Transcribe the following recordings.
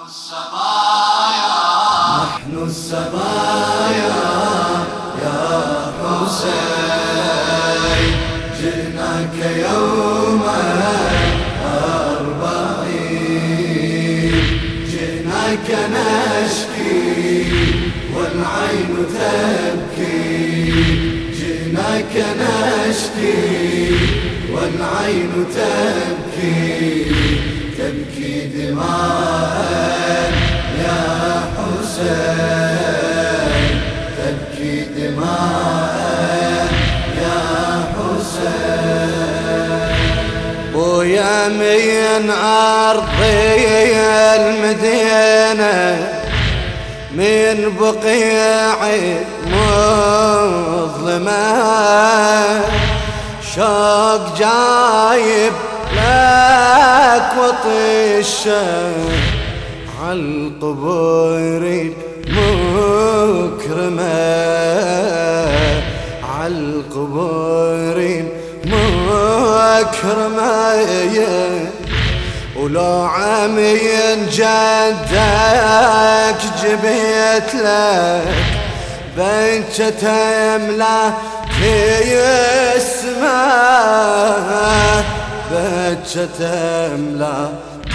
نحن السبايا يا حسين، جئناك يوم الأربعين، جئناك نشكي والعين تبكي، جئناك نشكي والعين تبكي، تبكي دماء يا حسين، تبكي دماء يا حسين. ويا من أرضي المدينة من بقيع مظلمة، شوق جايب لك وطشه عالقبور المكرمة، عالقبور المكرمة. ولو عمي جدك جبيت لك بنجة أملاك السماء، بنجة أملاك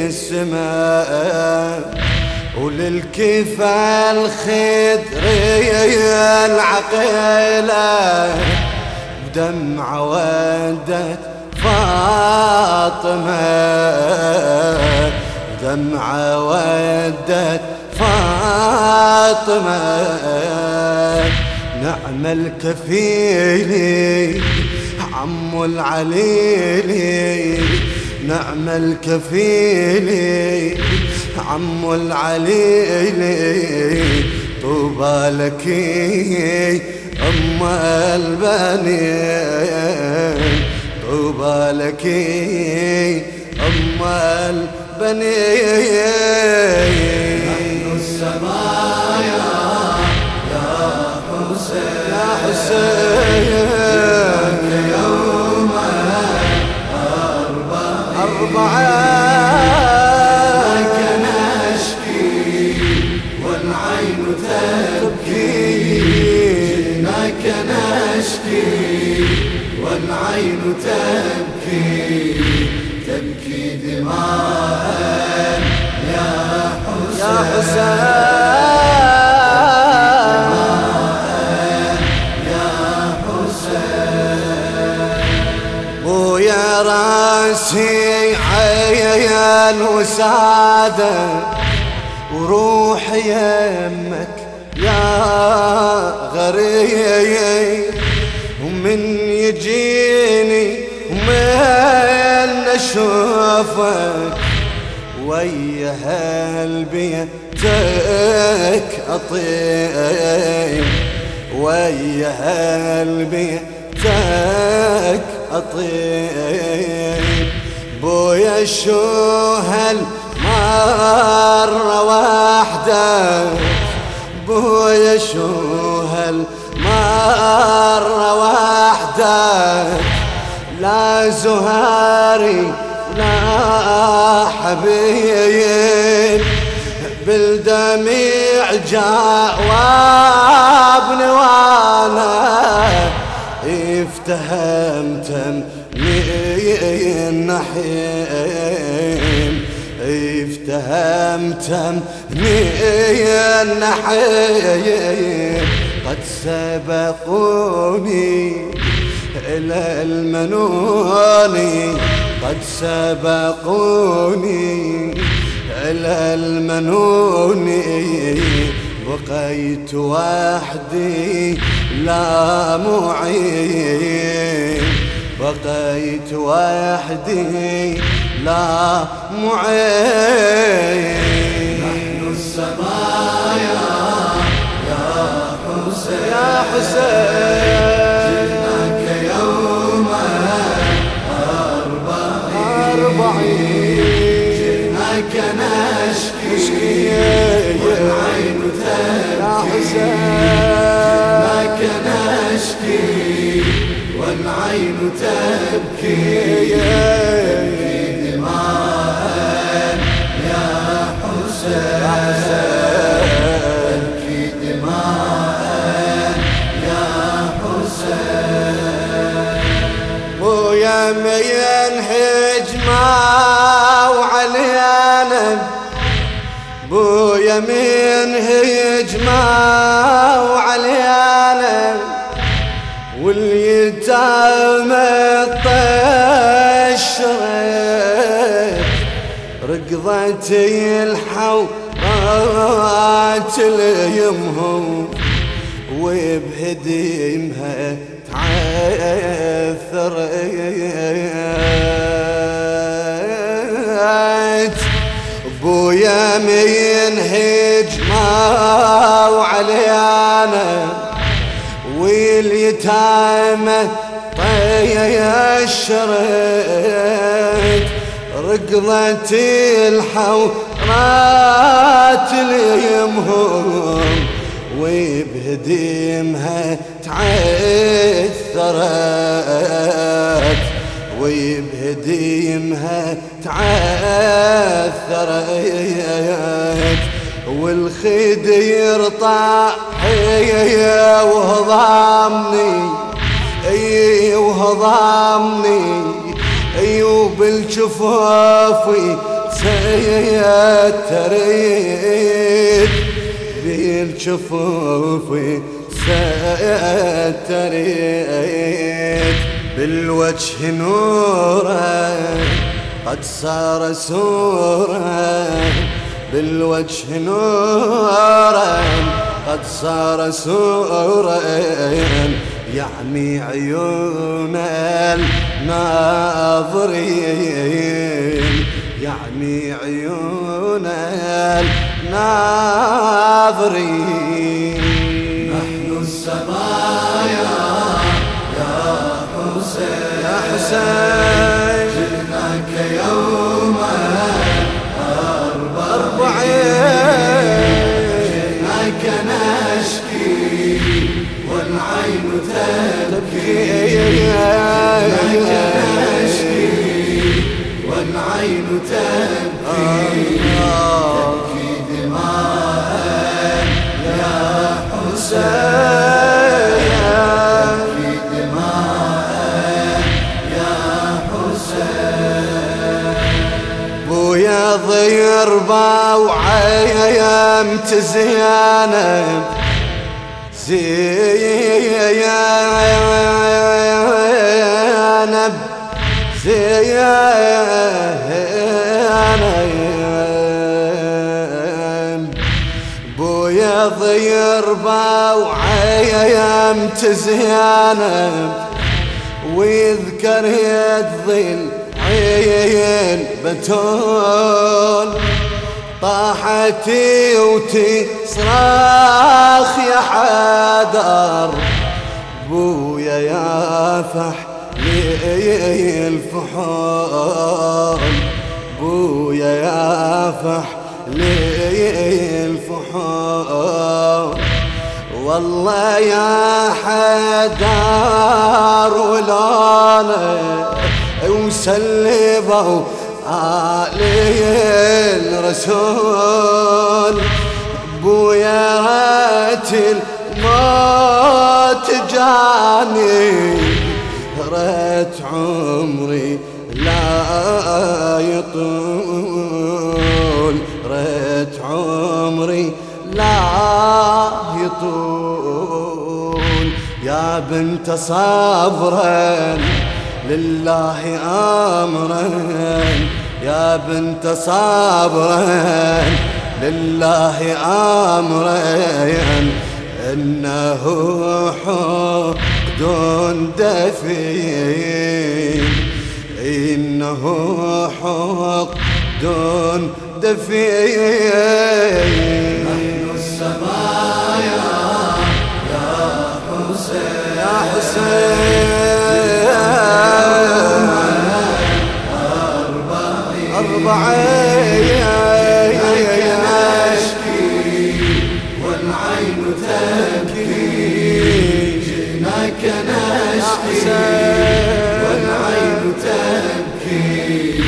السماء. وللكفى الخضري العقيلة بدمعة ودت فاطمة، دمعة ودت فاطمة. نعم الكفيل عم العليل، نعم الكفيل عم العليل. طوبى لك أم البنين، طوبى لك أم البنين. نحن السبايا يا حسين، يا حسين، يوم الأربعين، نشكي والعين تبكي، جئناك نشكي والعين تبكي، تبكي دماء يا حسين، يا حسين، يا حسين. ويا راسي عيال وسادة وروح يمك يا غريب، ومن يجيني ومن اشوفك ويا هالبيتك اطيب، ويا هالبيتك اطيب. بويا شو هالمرة واحدة، بويا شو هالمرة واحدة. لا زهاري لا حبيب، بالدميع جاوبني وانا افتهمت من النحيم، افتهمت من النحيم. قد سبقوني إلى المنون، قد سبقوني إلى المنون. بقيت وحدي لا معين، بقيت وحدي لا معين. نحن السبايا يا حسين، يا حسين، جئناك يوم الأربعين، جئناك نشكي والعين تبكي، جئناك نشكي والعين تبكي، تبكي دماء يا بويا من هجمة وعليانا واليتامى طشرت ركضتي الحورات ليمهم وبهديمها تعثرت بويا من هجمة وعليانا واليتامى طيشرت ركضتي الحورات ليمهم وبهديمها تعثرت وبهديمها تعثرت والخدير طاحية وهضامني وهضامني وبالجفافي سيتريد بالجفافي سيتريد بالوجه نورا قد صار سورا بالوجه نورا قد صار سورا يعني عيون الناظرين يعني عيون الناظرين نحن السمايا يا حسين يا حسين جئناك يوما جئناك نشكي والعين تبكي جئناك نشكي والعين تبكي تبكي دماء يا حسين تبكي دماء يا حسين بويا ضيربا وعيام تزيانب زينب زينب بويا ضيربا وعيام تزيانب ويذكر يتظل عين بتون طاحتي وتصراخ يا حدر بويا يافح لي الفحول بويا يافح لي الفحول والله يا حدار ولونه وسلبوا علي الرسول بويا رات الموت جاني رات عمري لا يطول رات عمري لا يطول يا بنت صبرا لله أمرا يا بنت صبرا لله أمرا إنه حقد دفين إنه حقد دفين نحن السمايا يا حسين يا حسين نشكي والعين تبكي جئناك نشكي والعين تبكي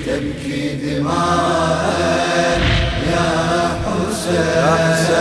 تبكي دماء يا حسين